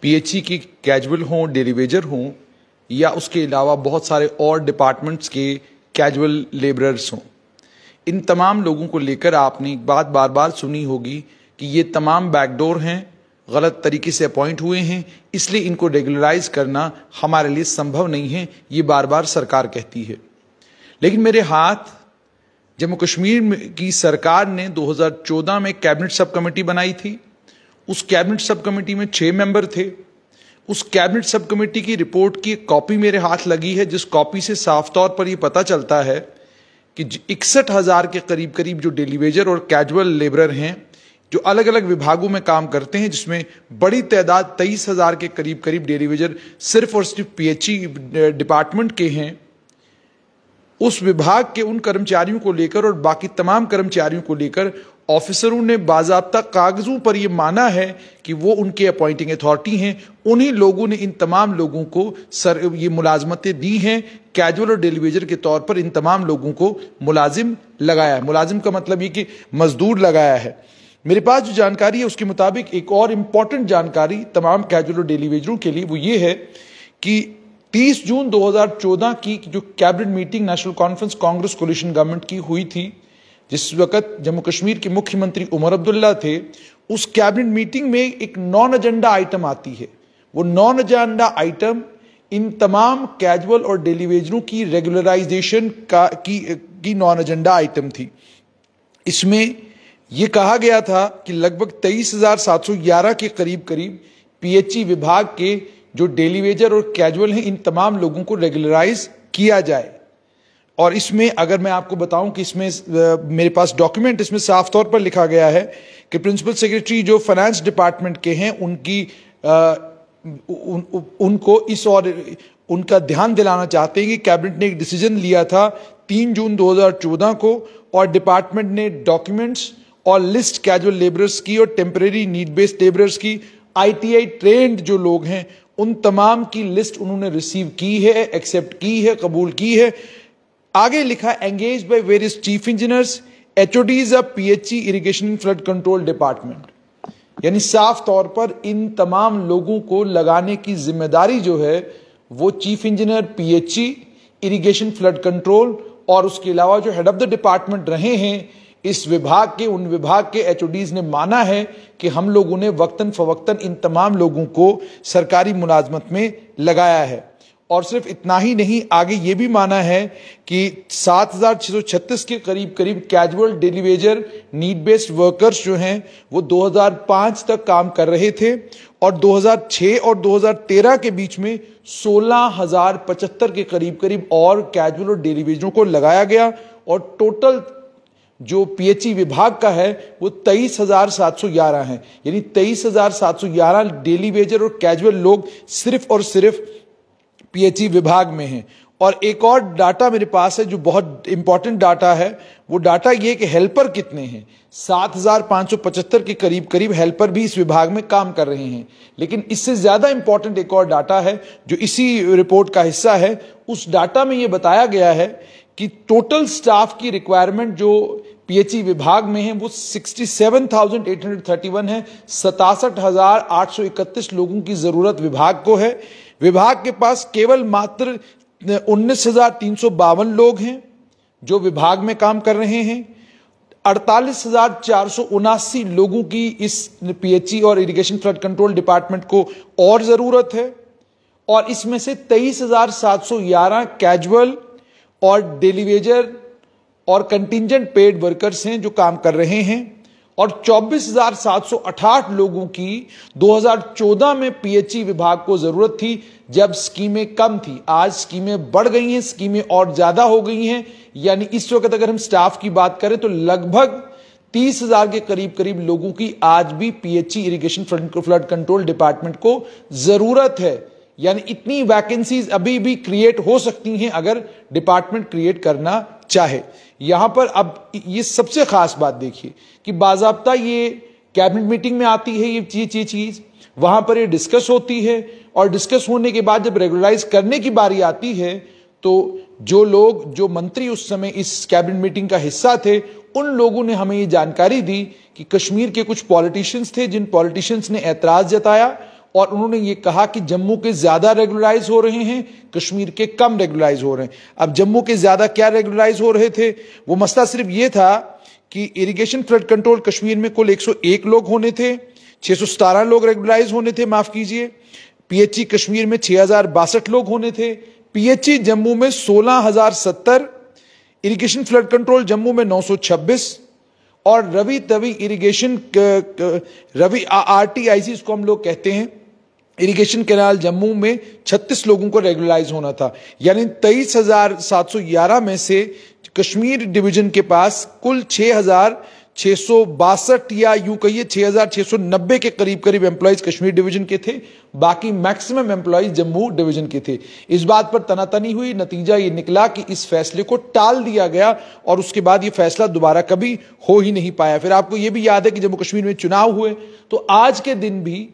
PHE की casual हों, daily Vaser हों या उसके अलावा बहुत सारे और डिपार्टमेंट्स के कैजुअल लेबरर्स हों, इन तमाम लोगों को लेकर आपने एक बात बार बार सुनी होगी कि ये तमाम बैकडोर हैं, गलत तरीके से अपॉइंट हुए हैं, इसलिए इनको रेगुलराइज करना हमारे लिए संभव नहीं है, ये बार बार सरकार कहती है। लेकिन मेरे हाथ जम्मू कश्मीर की सरकार ने 2014 में कैबिनेट सब कमेटी बनाई थी। उस कैबिनेट सब कमेटी में 6 मेंबर थे। उस कैबिनेट सब कमेटी की रिपोर्ट की एक कॉपी मेरे हाथ लगी है, जिस कॉपी से साफ तौर पर यह पता चलता है कि 61,000 के करीब करीब जो डेली वेजर और कैजुअल लेबरर हैं, जो अलग अलग विभागों में काम करते हैं, जिसमें बड़ी तादाद 23,000 के करीब करीब डेली वेजर सिर्फ और सिर्फ पीएचई डिपार्टमेंट के हैं। उस विभाग के उन कर्मचारियों को लेकर और बाकी तमाम कर्मचारियों को लेकर ऑफिसरों ने बाज़ाब्ता कागजों पर यह माना है कि वो उनके अपॉइंटिंग अथॉरिटी हैं। उन्हीं लोगों ने इन तमाम लोगों को ये मुलाजमतें दी हैं, कैजुअल और डेली वेजर के तौर पर इन तमाम लोगों को मुलाजिम लगाया है। मुलाजिम का मतलब ये कि मजदूर लगाया है। मेरे पास जो जानकारी है उसके मुताबिक एक और इम्पॉर्टेंट जानकारी तमाम कैजुअल और डेली वेजरों के लिए वो ये है कि 30 जून 2014 की जो cabinet meeting national conference Congress coalition government की हुई थी, जिस वक्त जम्मू कश्मीर के मुख्यमंत्री उमर अब्दुल्ला थे, उस कैबिनेट मीटिंग में एक नॉन एजेंडा आइटम आती है। वो नॉन एजेंडा आइटम इन तमाम कैजुअल और डेली वेजरों की रेगुलराइजेशन की नॉन एजेंडा आइटम थी। इसमें यह कहा गया था कि लगभग 23,711 के करीब करीब पीएचई विभाग के जो डेली वेजर और कैजुअल हैं, इन तमाम लोगों को रेगुलराइज किया जाए। और इसमें अगर मैं आपको बताऊं कि इसमें मेरे पास डॉक्यूमेंट, इसमें साफ तौर पर लिखा गया है कि प्रिंसिपल सेक्रेटरी जो फाइनेंस डिपार्टमेंट के हैं उनको इस और उनका ध्यान दिलाना चाहते हैं कि कैबिनेट ने एक डिसीजन लिया था 3 जून 2014 को, और डिपार्टमेंट ने डॉक्यूमेंट्स और लिस्ट कैजुअल लेबरर्स की और टेम्परेरी नीड बेस्ड लेबरर्स की, आईटीआई ट्रेंड जो लोग हैं उन तमाम की लिस्ट उन्होंने रिसीव की है, एक्सेप्ट की है, कबूल की है। आगे लिखा engage by various chief engineers, HODs of PHE irrigation flood control department. यानी साफ तौर पर इन तमाम लोगों को लगाने की जिम्मेदारी जो है वो chief engineer PHE, irrigation flood control और उसके अलावा जो हेड ऑफ द डिपार्टमेंट रहे हैं इस विभाग के, उन विभाग के एचओडीज ने माना है कि हम लोगों ने वक्तन फवक्तन इन तमाम लोगों को सरकारी मुलाजमत में लगाया है। और सिर्फ इतना ही नहीं, आगे ये भी माना है कि 7,636 के करीब करीब casual, daily Vaser, need based workers जो हैं वो 2005 तक काम कर रहे थे और 2006 और 2013 के बीच में 16,075 के करीब करीब और कैजुअल और डेली वेजरों को लगाया गया। और टोटल जो पीएचई विभाग का है वो 23,711 है। यानी 23,711 डेली वेजर और कैजुअल लोग सिर्फ और सिर्फ पीएचई विभाग में हैं। और एक और डाटा मेरे पास है जो बहुत इंपॉर्टेंट डाटा है। वो डाटा ये कि हेल्पर कितने हैं, 7,575 के करीब करीब हेल्पर भी इस विभाग में काम कर रहे हैं। लेकिन इससे ज्यादा इंपॉर्टेंट एक और डाटा है जो इसी रिपोर्ट का हिस्सा है। उस डाटा में ये बताया गया है कि टोटल स्टाफ की रिक्वायरमेंट जो पीएचई विभाग में है वो 67,831 है। 67,831 लोगों की जरूरत विभाग को है। विभाग के पास केवल मात्र 19,352 लोग हैं जो विभाग में काम कर रहे हैं। 48,479 लोगों की इस पीएचई और इरिगेशन फ्लड कंट्रोल डिपार्टमेंट को और जरूरत है। और इसमें से 23,711 कैजुअल और डेली वेजर और कंटिंजेंट पेड वर्कर्स हैं जो काम कर रहे हैं। और 24,708 लोगों की 2014 में पीएचई विभाग को जरूरत थी जब स्कीमें कम थी। आज स्कीमें बढ़ गई हैं, स्कीमें और ज्यादा हो गई हैं। यानी इस वक्त अगर हम स्टाफ की बात करें तो लगभग 30,000 के करीब करीब लोगों की आज भी PHE irrigation flood control department को जरूरत है। यानी इतनी वैकेंसीज अभी भी क्रिएट हो सकती हैं अगर डिपार्टमेंट क्रिएट करना चाहे। यहां पर अब ये सबसे खास बात देखिए कि बाजाब्ता ये कैबिनेट मीटिंग में आती है, ये चीज वहां पर ये डिस्कस होती है और डिस्कस होने के बाद जब रेगुलराइज करने की बारी आती है तो जो लोग, जो मंत्री उस समय इस कैबिनेट मीटिंग का हिस्सा थे, उन लोगों ने हमें ये जानकारी दी कि कश्मीर के कुछ पॉलिटिशियंस थे जिन पॉलिटिशियंस ने ऐतराज जताया और उन्होंने ये कहा कि जम्मू के ज्यादा रेगुलराइज हो रहे हैं, कश्मीर के कम रेगुलराइज हो रहे हैं। अब जम्मू के ज्यादा क्या रेगुलराइज हो रहे थे, वो मसला सिर्फ ये था कि इरिगेशन फ्लड कंट्रोल कश्मीर में कुल 101 लोग होने थे, 617 लोग रेगुलराइज होने थे, माफ कीजिए। पीएचई कश्मीर में 6062 लोग होने थे, पीएचई जम्मू में 16070, इरिगेशन फ्लड कंट्रोल जम्मू में 926 और रवि तवी इरिगेशन रवि आरटीआईसी इसको हम लोग कहते हैं, इरिगेशन कैनाल जम्मू में 36 लोगों को रेगुलराइज होना था। यानी 23,711 में से कश्मीर डिवीजन के पास कुल 6,662 या यूं कहिए 6,690 के करीब करीब एम्प्लॉइज कश्मीर डिवीजन के थे, बाकी मैक्सिमम एम्प्लॉइज जम्मू डिवीजन के थे। इस बात पर तनातनी हुई, नतीजा ये निकला कि इस फैसले को टाल दिया गया और उसके बाद ये फैसला दोबारा कभी हो ही नहीं पाया। फिर आपको ये भी याद है कि जम्मू कश्मीर में चुनाव हुए तो आज के दिन भी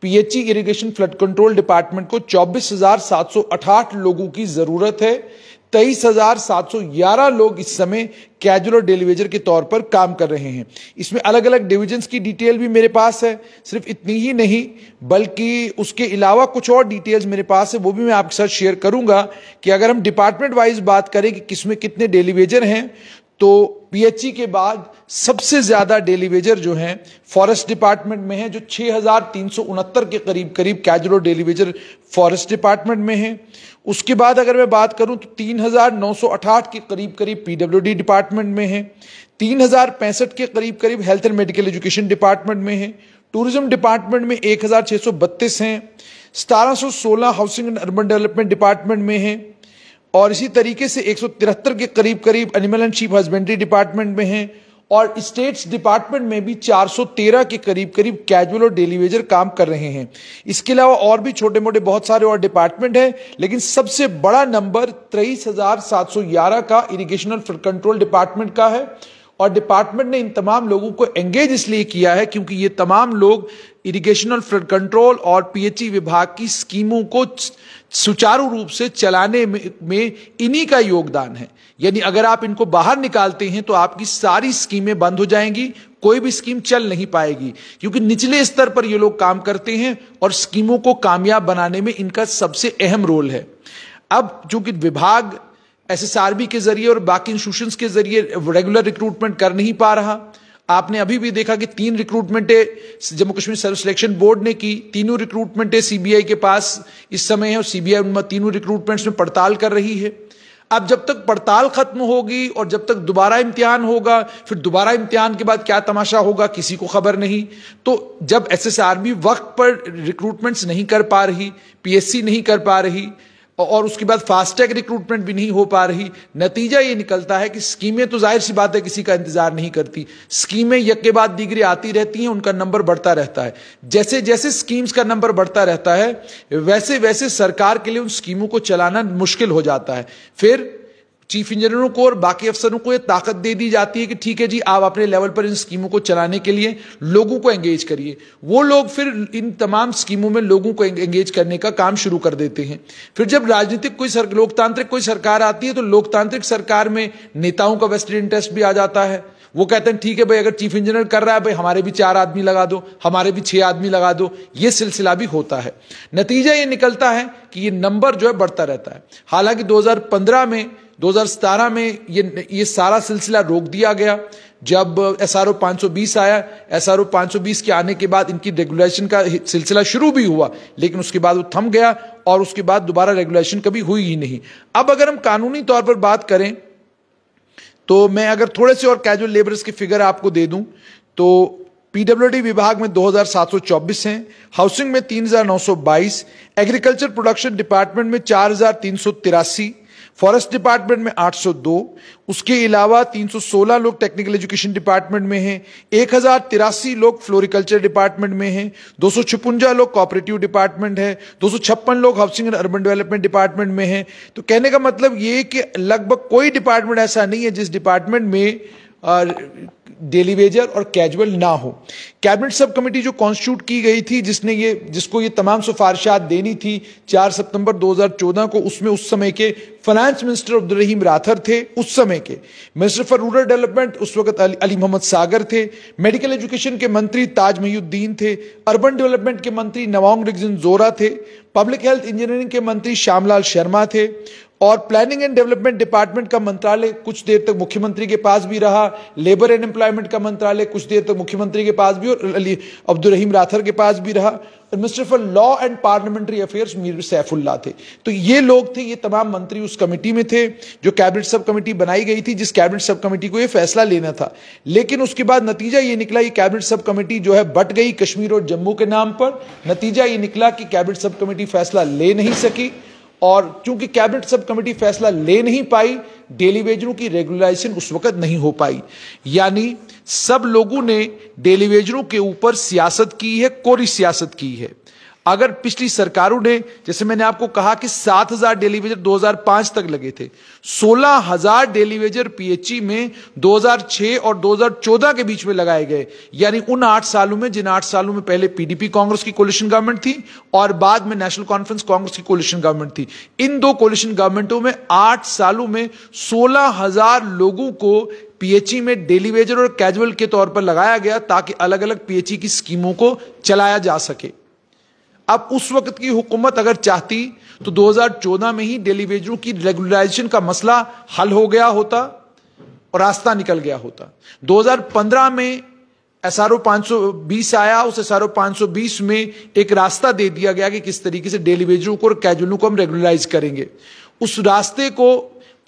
PHE irrigation flood control department को 24,708 लोगों की जरूरत है। 23,711 लोग इस समय कैजुअल और डेली वेजर के तौर पर काम कर रहे हैं। इसमें अलग अलग डिविजन्स की डिटेल भी मेरे पास है। सिर्फ इतनी ही नहीं बल्कि उसके अलावा कुछ और डिटेल्स मेरे पास है, वो भी मैं आपके साथ शेयर करूंगा कि अगर हम डिपार्टमेंट वाइज बात करें कि किसमें कितने डेली वेजर हैं, तो पीएचई के बाद सबसे ज्यादा डेली वेजर जो हैं फॉरेस्ट डिपार्टमेंट में है, जो 6,369 के करीब करीब कैजुअल और डेली वेजर फॉरेस्ट डिपार्टमेंट में है। उसके बाद अगर मैं बात करूं तो 3,908 के करीब करीब पीडब्ल्यूडी डिपार्टमेंट में है, 3,065 के करीब करीब health and medical education department में है, टूरिज्म डिपार्टमेंट में 1,632 हैं, 1,716 housing and urban development department में है और इसी तरीके से 173 के करीब करीब animal and sheep husbandry department में है और स्टेट्स डिपार्टमेंट में भी 413 के करीब करीब कैजुअल और डेली वेजर काम कर रहे हैं। इसके अलावा और भी छोटे मोटे बहुत सारे और डिपार्टमेंट हैं, लेकिन सबसे बड़ा नंबर 23,711 का इरिगेशन और फ्लड कंट्रोल डिपार्टमेंट का है और डिपार्टमेंट ने इन तमाम लोगों को एंगेज इसलिए किया है क्योंकि ये तमाम लोग इरिगेशन और फ्लड कंट्रोल और पीएचई विभाग की स्कीमों को सुचारू रूप से चलाने में इन्हीं का योगदान है। यानी अगर आप इनको बाहर निकालते हैं तो आपकी सारी स्कीमें बंद हो जाएंगी, कोई भी स्कीम चल नहीं पाएगी क्योंकि निचले स्तर पर ये लोग काम करते हैं और स्कीमों को कामयाब बनाने में इनका सबसे अहम रोल है। अब चूंकि विभाग एसएसआरबी के जरिए और बाकी इंस्टीट्यूशंस के जरिए रेगुलर रिक्रूटमेंट कर नहीं पा रहा, आपने अभी भी देखा कि 3 रिक्रूटमेंटें Jammu Kashmir service selection board ने की, तीनों रिक्रूटमेंटें सीबीआई के पास इस समय है और सीबीआई उन तीनों रिक्रूटमेंट्स में पड़ताल कर रही है। अब जब तक पड़ताल खत्म होगी और जब तक दोबारा इम्तिहान होगा, फिर दोबारा इम्तिहान के बाद क्या तमाशा होगा किसी को खबर नहीं। तो जब एसएसआरबी वक्त पर रिक्रूटमेंट्स नहीं कर पा रही, पीएससी नहीं कर पा रही और उसके बाद फास्टैग रिक्रूटमेंट भी नहीं हो पा रही, नतीजा ये निकलता है कि स्कीमें तो जाहिर सी बात है किसी का इंतजार नहीं करती, स्कीमें एक के बाद दीगरी आती रहती हैं, उनका नंबर बढ़ता रहता है। जैसे जैसे स्कीम्स का नंबर बढ़ता रहता है वैसे वैसे सरकार के लिए उन स्कीमों को चलाना मुश्किल हो जाता है। फिर चीफ इंजीनियरों को और बाकी अफसरों को यह ताकत दे दी जाती है कि ठीक है जी, आप अपने लेवल पर इन स्कीमों को चलाने के लिए लोगों को एंगेज करिए। वो लोग फिर इन तमाम स्कीमों में लोगों को एंगेज करने का काम शुरू कर देते हैं। फिर जब राजनीतिक लोकतांत्रिक कोई सरकार आती है तो लोकतांत्रिक सरकार में नेताओं का वेस्टेड इंटरेस्ट भी आ जाता है। वो कहते हैं ठीक है भाई, अगर चीफ इंजीनियर कर रहा है भाई हमारे भी 4 आदमी लगा दो, हमारे भी 6 आदमी लगा दो, ये सिलसिला भी होता है। नतीजा ये निकलता है कि ये नंबर जो है बढ़ता रहता है। हालांकि 2017 में ये सारा सिलसिला रोक दिया गया जब एसआरओ 520 आया। एसआरओ 520 के आने के बाद इनकी रेगुलेशन का सिलसिला शुरू भी हुआ, लेकिन उसके बाद वो थम गया और उसके बाद दोबारा रेगुलेशन कभी हुई ही नहीं। अब अगर हम कानूनी तौर पर बात करें तो मैं अगर थोड़े से और कैजुअल लेबरर्स की फिगर आपको दे दूं तो पीडब्ल्यूडी विभाग में 2,724 हैं, हाउसिंग में 3,922, एग्रीकल्चर प्रोडक्शन डिपार्टमेंट में 4,383, फॉरेस्ट डिपार्टमेंट में 802, उसके अलावा 316 लोग टेक्निकल एजुकेशन डिपार्टमेंट में हैं, 1,083 लोग फ्लोरिकल्चर डिपार्टमेंट में हैं, 256 लोग कोऑपरेटिव डिपार्टमेंट है, 256 लोग housing and urban development department में हैं। तो कहने का मतलब ये कि लगभग कोई डिपार्टमेंट ऐसा नहीं है जिस डिपार्टमेंट में डेली वेजर और कैजुअल ना हो। कैबिनेट सब कमेटी जो कॉन्स्टिट्यूट की गई थी, जिसको ये तमाम सिफारिशात देनी थी 4 सितंबर 2014 को, उसमें उस समय के फाइनेंस मिनिस्टर अब्दुल रहीम राथर थे, उस समय के मिनिस्टर फॉर रूरल डेवलपमेंट उस वक्त अली मोहम्मद सागर थे, मेडिकल एजुकेशन के मंत्री ताज महिउद्दीन थे, अर्बन डेवलपमेंट के मंत्री नवांग रिगजिन जोरा थे, पब्लिक हेल्थ इंजीनियरिंग के मंत्री श्यामलाल शर्मा थे, और प्लानिंग एंड डेवलपमेंट डिपार्टमेंट का मंत्रालय कुछ देर तक मुख्यमंत्री के पास भी रहा, लेबर एंड एम्प्लॉयमेंट का मंत्रालय कुछ देर तक मुख्यमंत्री के पास भी और अब्दुल रहीम राथर के पास भी रहा, और minister for law and parliamentary affairs Mir Saifullah थे। तो ये लोग थे, ये तमाम मंत्री उस कमेटी में थे जो कैबिनेट सब कमेटी बनाई गई थी, जिस कैबिनेट सब कमेटी को ये फैसला लेना था। लेकिन उसके बाद नतीजा ये निकला, ये कैबिनेट सब कमेटी जो है बट गई कश्मीर और जम्मू के नाम पर। नतीजा ये निकला कि कैबिनेट सब कमेटी फैसला ले नहीं सकी, और चूंकि कैबिनेट सब कमेटी फैसला ले नहीं पाई, डेली वेजरों की रेगुलराइजेशन उस वक्त नहीं हो पाई। यानी सब लोगों ने डेली वेजरों के ऊपर सियासत की है, कोरी सियासत की है। अगर पिछली सरकारों ने, जैसे मैंने आपको कहा कि 7,000 डेली वेजर 2005 तक लगे थे, 16,000 डेली वेजर पीएचई में 2006 और 2014 के बीच में लगाए गए। यानी उन 8 सालों में, जिन 8 सालों में पहले पीडीपी कांग्रेस की कोलिशन गवर्नमेंट थी और बाद में नेशनल कॉन्फ्रेंस कांग्रेस की कोलिशन गवर्नमेंट थी, इन दो कोलिशन गवर्नमेंटों में 8 सालों में 16,000 लोगों को पीएचई में डेली वेजर और कैजुअल के तौर पर लगाया गया, ताकि अलग अलग पीएचई की स्कीमों को चलाया जा सके। अब उस वक्त की हुकूमत अगर चाहती तो 2014 में ही डेली वेजरों की रेगुलराइजेशन का मसला हल हो गया होता और रास्ता निकल गया होता। 2015 में एसआरओ 520 आया, उस एसआरओ 520 में एक रास्ता दे दिया गया कि किस तरीके से डेली वेजरों को और कैजुअलों को हम रेगुलराइज करेंगे। उस रास्ते को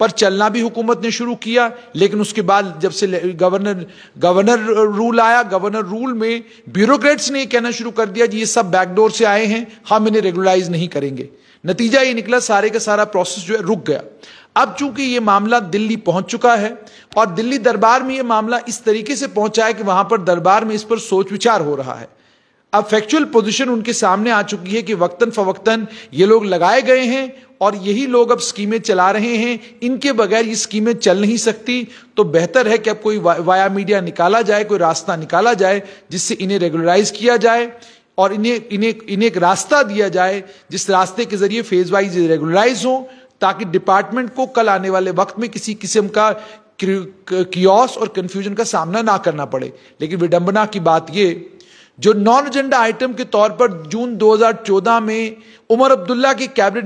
पर चलना भी हुकूमत ने शुरू किया, लेकिन उसके बाद जब से गवर्नर रूल आया, गवर्नर रूल में ब्यूरोक्रेट्स ने कहना शुरू कर दिया कि ये सब बैकडोर से आए हैं, हम इन्हें रेगुलराइज नहीं करेंगे। नतीजा ये निकला, सारे का सारा प्रोसेस जो है रुक गया। अब चूंकि ये मामला दिल्ली पहुंच चुका है और दिल्ली दरबार में ये मामला इस तरीके से पहुंचा है कि वहां पर दरबार में इस पर सोच विचार हो रहा है। अब फैक्चुअल पोजीशन उनके सामने आ चुकी है कि वक्तन फवक्तन ये लोग लगाए गए हैं और यही लोग अब स्कीमें चला रहे हैं, इनके बगैर ये स्कीमें चल नहीं सकती। तो बेहतर है कि अब कोई वाया मीडिया निकाला जाए, कोई रास्ता निकाला जाए जिससे इन्हें रेगुलराइज किया जाए और इन्हें एक रास्ता दिया जाए जिस रास्ते के जरिए फेज वाइज रेगुलराइज हो, ताकि डिपार्टमेंट को कल आने वाले वक्त में किसी किस्म का कियोस और कंफ्यूजन का सामना ना करना पड़े। लेकिन विडंबना की बात ये, जो नॉन एजेंडा आइटम के तौर पर जून 2014 में उमर अब्दुल्ला की कैबिनेट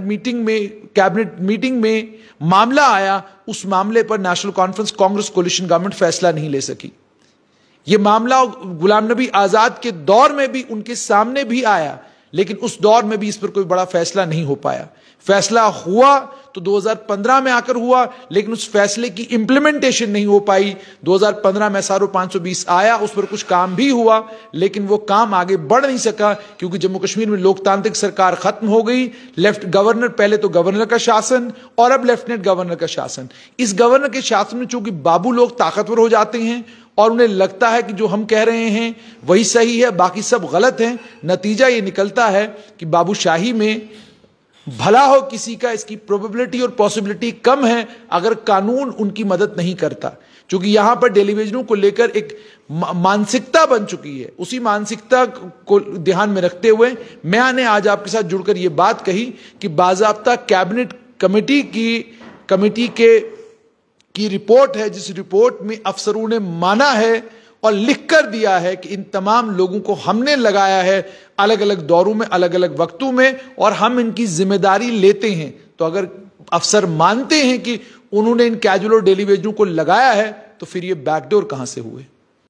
मीटिंग में मामला आया, उस मामले पर national conference Congress coalition government फैसला नहीं ले सकी। यह मामला गुलाम नबी आजाद के दौर में भी उनके सामने भी आया, लेकिन उस दौर में भी इस पर कोई बड़ा फैसला नहीं हो पाया। फैसला हुआ तो 2015 में आकर हुआ, लेकिन उस फैसले की इंप्लीमेंटेशन नहीं हो पाई। 2015 में एसआरओ 520 आया, उस पर कुछ काम भी हुआ, लेकिन वो काम आगे बढ़ नहीं सका क्योंकि जम्मू कश्मीर में लोकतांत्रिक सरकार खत्म हो गई। पहले तो गवर्नर का शासन और अब लेफ्टिनेंट गवर्नर का शासन। इस गवर्नर के शासन में चूंकि बाबू लोग ताकतवर हो जाते हैं और उन्हें लगता है कि जो हम कह रहे हैं वही सही है, बाकी सब गलत है। नतीजा ये निकलता है कि बाबूशाही में भला हो किसी का, इसकी प्रोबेबिलिटी और पॉसिबिलिटी कम है अगर कानून उनकी मदद नहीं करता। क्योंकि यहां पर डेलीवेजरों को लेकर एक मानसिकता बन चुकी है। उसी मानसिकता को ध्यान में रखते हुए मैंने आज आपके साथ जुड़कर यह बात कही कि बाज़ाब्ता कैबिनेट कमेटी की रिपोर्ट है, जिस रिपोर्ट में अफसरों ने माना है और लिख कर दिया है कि इन तमाम लोगों को हमने लगाया है अलग अलग दौरों में, अलग अलग वक्तों में, और हम इनकी जिम्मेदारी लेते हैं। तो अगर अफसर मानते हैं कि उन्होंने इन कैजुअल और डेली वेजरों को लगाया है, तो फिर ये बैकडोर कहां से हुए?